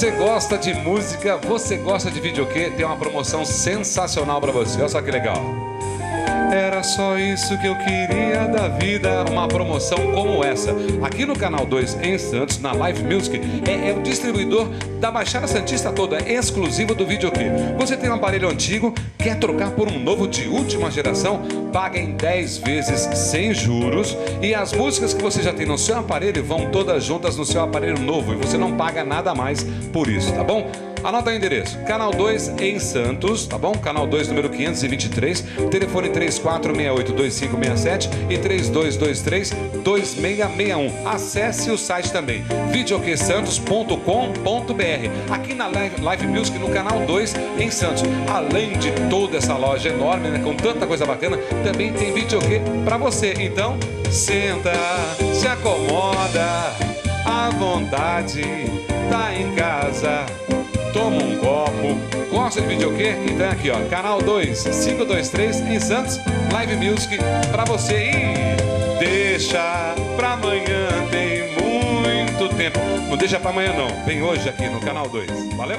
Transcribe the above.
Você gosta de música, você gosta de videokê, tem uma promoção sensacional pra você. Olha só que legal. Era só isso que eu queria da vida. Uma promoção como essa. Aqui no Canal 2 em Santos, na Live Music, é o distribuidor da Baixada Santista toda, exclusivo do videokê. Você tem um aparelho antigo, quer trocar por um novo de última geração? Paga em 10 vezes sem juros. E as músicas que você já tem no seu aparelho vão todas juntas no seu aparelho novo. E você não paga nada mais por isso, tá bom? Anota o endereço, Canal 2 em Santos, tá bom? Canal 2, número 523, telefone 3468-2567 e 3223-2661. Acesse o site também, videoquesantos.com.br. Aqui na Live Music, no Canal 2 em Santos. Além de toda essa loja enorme, né, com tanta coisa bacana, também tem videokê pra você. Então, senta, se acomoda, à vontade, tá em casa. Toma um copo, gosta de videokê? Então é aqui, ó, Canal 2, 523 em Santos, Live Music pra você. E deixa pra amanhã, tem muito tempo. Não deixa pra amanhã não, vem hoje aqui no Canal 2. Valeu?